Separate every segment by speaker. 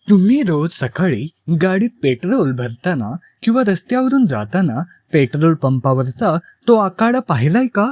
Speaker 1: तुम्ही रोज सकाळी गाडीत पेट्रोल भरताना किंवा रस्त्यावरून जाताना पेट्रोल पंपावरचा तो आकडा पाहिलाय का?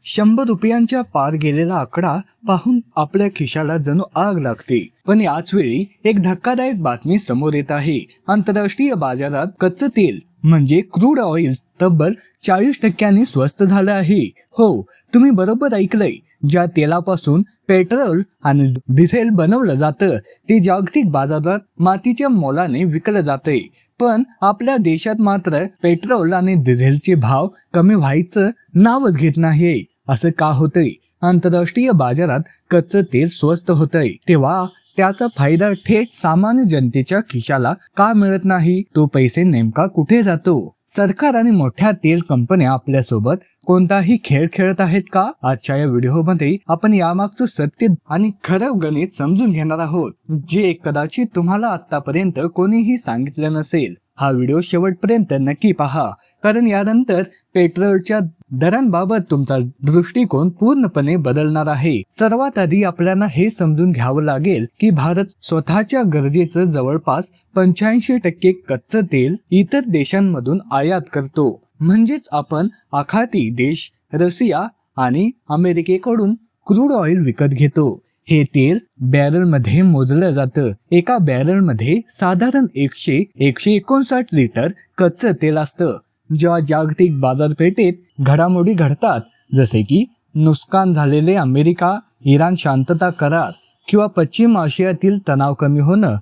Speaker 1: 100 रुपयांच्या पार गेलेला आकडा पाहून आपल्या खिशाला जणू आग लागते. पण याच वेळी एक धक्कादायक बातमी समोर येत आहे. आंतरराष्ट्रीय बाजारात कच्चं तेल म्हणजे क्रूड ऑइल तब्बल 40% स्वस्त झालं आहे. हो, तुम्ही बरोबर ऐकलंय. ज्या तेलापासून पेट्रोल आणि डिझेल बनवलं जातं ते जागतिक बाजारात मातीच्या मोलाने विकलं जातंय. पण आपल्या देशात मात्र पेट्रोल आणि डिझेलचे भाव कमी व्हायचं नावच घेत नाही. असं का होतंय? आंतरराष्ट्रीय बाजारात कच्चं तेल स्वस्त होतंय तेव्हा त्याचा फायदा थेट सामान्य जनतेच्या खिशाला का मिळत नाही? तो पैसे नेमका कुठे जातो? सरकार आणि मोठ्या तेल कंपन्या आपल्यासोबत कोणताही खेळ खेळत आहेत का? आजच्या या व्हिडिओमध्ये आपण यामागचं सत्य आणि खरं गणित समजून घेणार आहोत, जे कदाचित तुम्हाला आतापर्यंत कोणीही सांगितलं नसेल. हा व्हिडिओ शेवटपर्यंत नक्की पहा, कारण यानंतर पेट्रोलच्या दरांबाबत तुमचा दृष्टिकोन पूर्णपणे बदलणार आहे. सर्वात आधी आपल्याला हे समजून घ्यावं लागेल की भारत स्वतःच्या गरजेचं जवळपास 85% कच्चं तेल इतर देशांमधून आयात करतो. म्हणजेच आपण आखाती देश रशिया आणि अमेरिकेकडून क्रूड ऑइल विकत घेतो. हे तेल बॅरल मध्ये मोजलं जातं. एका बॅरल मध्ये साधारण 159 लिटर कच्चं तेल असतं. जेव्हा जागतिक बाजारपेठेत घडामोडी घडतात, जसे की नुकसान झालेले अमेरिका इराण शांतता करार किंवा पश्चिम आशियातील तणाव कमी होणं,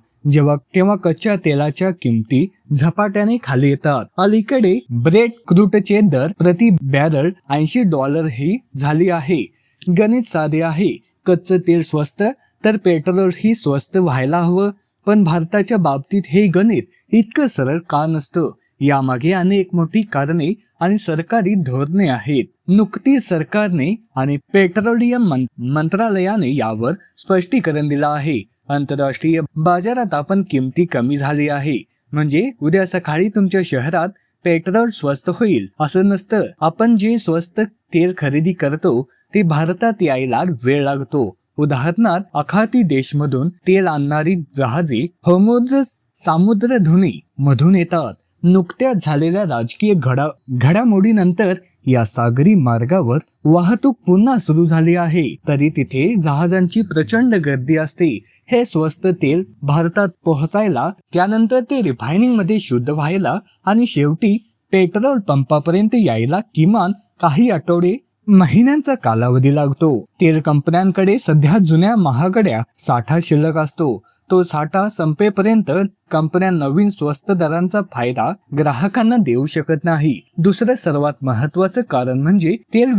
Speaker 1: तेव्हा कच्च्या तेलाच्या किमती झपाट्याने खाली येतात. अलीकडे ब्रेट क्रूडचे दर प्रति बॅरल $80 ही झाली आहे. गणित साधे आहे. कच्चं तेल स्वस्त तर पेट्रोल ही स्वस्त व्हायला हवं. पण भारताच्या बाबतीत हे गणित इतकं सरळ का नसतं? यामागे अनेक मोठी कारणे आणि सरकारी धोरणे आहेत. नुकतीच सरकारने आणि पेट्रोलियम मंत्रालयाने यावर स्पष्टीकरण दिलं आहे. आंतरराष्ट्रीय बाजारात आपण किमती कमी झाली आहे म्हणजे उद्या सकाळी तुमच्या शहरात पेट्रोल स्वस्त होईल असं नसतं. आपण जे स्वस्त तेल खरेदी करतो ते भारतात यायला वेळ लागतो. उदाहरणार्थ, आखाती देशमधून तेल आणणारी जहाजे होर्मुझ सामुद्रधुनी मधून येतात. नुकत्याच झालेल्या राजकीय घडामोडीनंतर या सागरी मार्गावर वाहतूक पुन्हा सुरू झाली आहे. तरी तिथे जहाजांची प्रचंड गर्दी असते. हे स्वस्त तेल भारतात पोहोचायला, त्यानंतर ते रिफायनिंग मध्ये शुद्ध व्हायला आणि शेवटी पेट्रोल पंपापर्यंत यायला किमान काही आठवडे महिन्यांचा कालावधी लागतो. तेल कंपन्यांकडे सध्या जुन्या महागड्या साठा शिल्लक असतो. तो साठा संपेपर्यंत कंपन्या नवीन स्वस्त दरांचा फायदा ग्राहकांना देऊ शकत नाही. दुसरं सर्वात महत्वाचं कारण म्हणजे तेल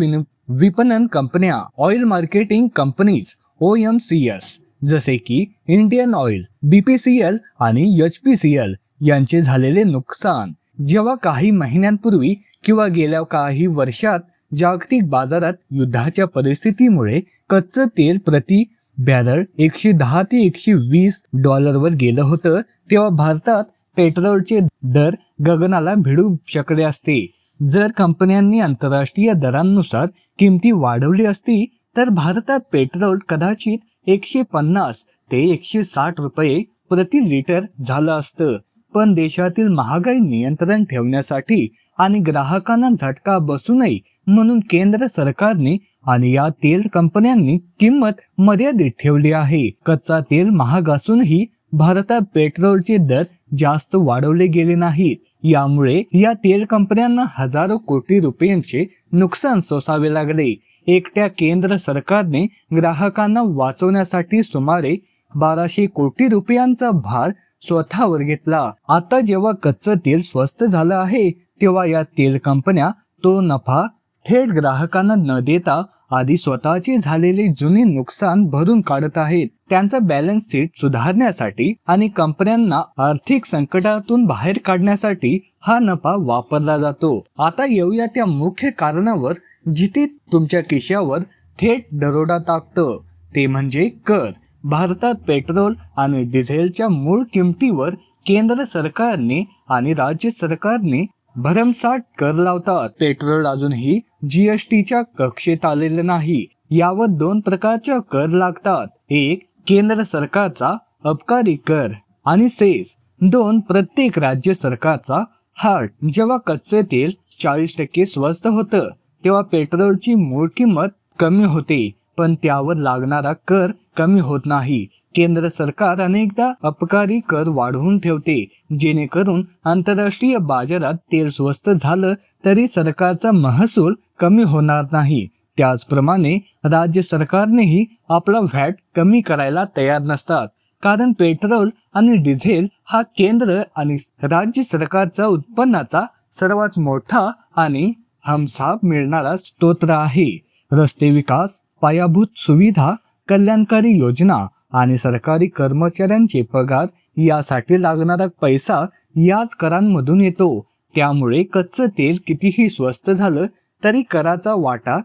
Speaker 1: विपणन कंपन्या, ऑइल मार्केटिंग कंपनीज OMCs, जसे की इंडियन ऑइल, BPCL आणि HPCL यांचे झालेले नुकसान. जेव्हा काही महिन्यांपूर्वी किंवा गेल्या काही वर्षात जागतिक बाजारात युद्धाच्या परिस्थितीमुळे कच्चं तेल प्रति बॅरल $110 ते $120 वर गेलं होतं, तेव्हा भारतात पेट्रोलचे दर गगनाला भिडू शकले असते. जर कंपन्यांनी आंतरराष्ट्रीय दरांनुसार किमती वाढवली असती तर भारतात पेट्रोल कदाचित 150 ते 160 रुपये प्रति लिटर झालं असतं. पण देशातील महागाई नियंत्रण ठेवण्यासाठी आणि ग्राहकांना झटका बसू नये म्हणून केंद्र सरकारने आणि या तेल कंपन्यांनी किंमत मर्यादित ठेवली आहे. कच्चा तेल महाग असूनही भारतात पेट्रोलचे दर जास्त वाढवले गेले नाहीत. यामुळे या तेल कंपन्यांना हजारो कोटी रुपयांचे नुकसान सोसावे लागले. एकट्या केंद्र सरकारने ग्राहकांना वाचवण्यासाठी सुमारे 1200 कोटी रुपयांचा भार स्वतःवर घेतला. आता जेव्हा कच्चं तेल स्वस्त झालं आहे तेव्हा या तेल कंपन्या तो नफा थेट ग्राहकांना न देता आधी स्वतःचे झालेले जुने नुकसान भरून काढत आहेत. त्यांचा बॅलन्स शीट सुधारण्यासाठी आणि कंपन्यांना आर्थिक संकटातून बाहेर काढण्यासाठी हा नफा वापरला जातो. आता येऊया त्या मुख्य कारणावर जिथे तुमच्या खिशावर थेट दरोडा टाकतं, ते म्हणजे कर. भारतात पेट्रोल आणि डिझेलच्या मूळ किमतीवर केंद्र सरकारने आणि राज्य सरकारने भरमसाठ कर लावतात. पेट्रोल अजूनही GSTच्या कक्षेत आलेलं नाही. यावर 2 प्रकारच्या कर लागतात. एक केंद्र सरकारचा अबकारी कर आणि सेस 2 प्रत्येक राज्य सरकारचा हार्ट. जेव्हा कच्चे तेल 40% स्वस्त होतं तेव्हा पेट्रोलची मूळ किंमत कमी होते, पण त्यावर लागणारा कर कमी होत नाही. केंद्र सरकार अनेकदा अबकारी कर वाढवून ठेवते, जेणेकरून आंतरराष्ट्रीय बाजारात तेल स्वस्त झालं तरी सरकारचा महसूल कमी होणार नाही. त्याचप्रमाणे राज्य सरकारनेही आपला व्हॅट कमी करायला तयार नसतात, कारण पेट्रोल आणि डिझेल हा केंद्र आणि राज्य सरकारचा उत्पन्नाचा सर्वात मोठा आणि हमसाफ मिळणारा स्रोत आहे. रस्ते विकास, पायाभूत सुविधा, कल्याणकारी योजना आणि सरकारी कर्मचाऱ्यांचे पगार यासाठी लागणारा पैसा याच करांमधून येतो. त्यामुळे कच्चं तेल कितीही स्वस्त झालं तरी कराचा वाटा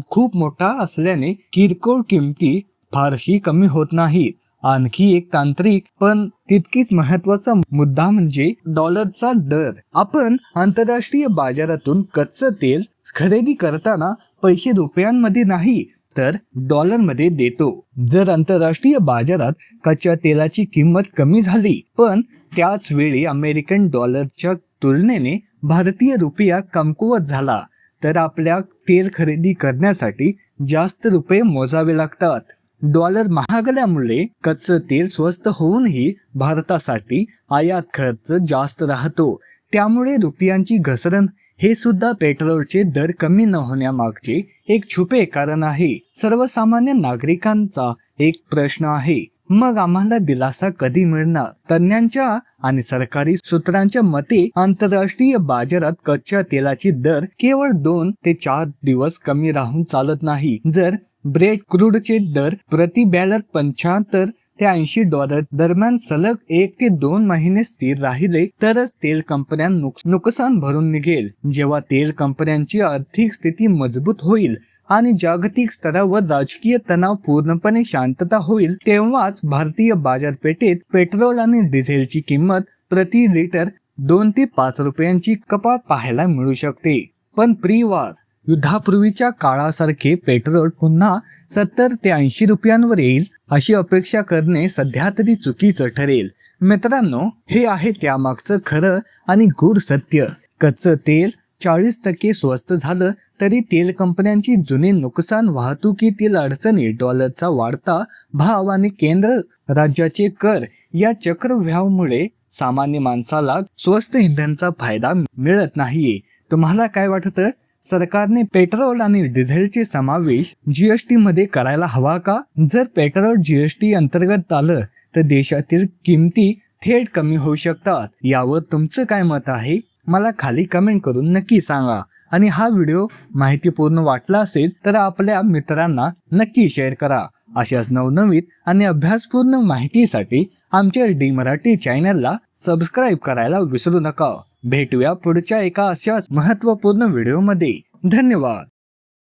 Speaker 1: खूप मोठा असल्याने किरकोळ किमती फारशी कमी होत नाहीत. आणखी एक तांत्रिक पण तितकीच महत्वाचा मुद्दा म्हणजे डॉलरचा दर. आपण आंतरराष्ट्रीय बाजारातून कच्चं तेल खरेदी करताना पैसे रुपयांमध्ये नाही तर डॉलरमध्ये देतो. जर आंतरराष्ट्रीय बाजारात कच्च्या तेलाची किंमत कमी झाली पण त्याच वेळी अमेरिकन डॉलरच्या तुलनेने भारतीय रुपया कमकुवत झाला तर आपल्या तेल खरेदी करण्यासाठी जास्त रुपये मोजावे लागतात. डॉलर महागल्यामुळे कच्चं तेल स्वस्त होऊनही भारतासाठी आयात खर्च जास्त राहतो. त्यामुळे रुपयांची घसरण हे सुद्धा पेट्रोलचे दर कमी न होण्यामागचे एक छुपे कारण आहे. सर्वसामान्य नागरिकांचा एक प्रश्न आहे, मग आम्हाला दिलासा कधी मिळणार? तज्ञांच्या आणि सरकारी सूत्रांच्या मते आंतरराष्ट्रीय बाजारात कच्च्या तेलाची दर केवळ 2 ते 4 दिवस कमी राहून चालत नाही. जर ब्रेड क्रूडचे दर प्रति बॅरल 75 ते $80 दरम्यान सलग 1 ते 2 महिने स्थिर राहिले तरच तेल कंपन्यांना नुकसान भरून निघेल. जेव्हा तेल कंपन्यांची आर्थिक स्थिती मजबूत होईल आणि जागतिक स्तरावर राजकीय तणाव पूर्णपणे शांतता होईल तेव्हाच भारतीय बाजारपेठेत पेट्रोल आणि डिझेलची किंमत प्रति लिटर 2 ते 5 रुपयांची कपात पाहायला मिळू शकते. पण प्री-वॉर युद्धापूर्वीच्या काळासारखे पेट्रोल पुन्हा 70 ते 80 रुपयांवर येईल अशी अपेक्षा करणे सध्या तरी चुकीचं ठरेल. मित्रांनो, हे आहे त्यामागचं खरं आणि गूढ सत्य. कच्चं तेल 40% स्वस्त झालं तरी तेल कंपन्यांची जुने नुकसान, वाहतुकीतील अडचणी, डॉलरचा वाढता भाव आणि केंद्र राज्याचे कर या चक्रव्यूहामुळे सामान्य माणसाला स्वस्त इंधनाचा फायदा मिळत नाहीये. तुम्हाला काय वाटतं? सरकारने पेट्रोल आणि डिझेलचे समावेश जीएसटी मध्ये करायला हवा का? जर पेट्रोल जीएसटी अंतर्गत आलं तर देशातील किमती थेट कमी होऊ शकतात. यावर तुमचं काय मत आहे? मला खाली कमेंट करून नक्की सांगा. आणि हा व्हिडिओ माहितीपूर्ण वाटला असेल तर आपल्या मित्रांना नक्की शेअर करा. अशाच नवनवीन आणि अभ्यासपूर्ण माहितीसाठी आमच्या डी मराठी चॅनलला सबस्क्राईब करायला विसरू नका. भेटूया पुढच्या एका अशाच महत्त्वपूर्ण व्हिडिओमध्ये. धन्यवाद.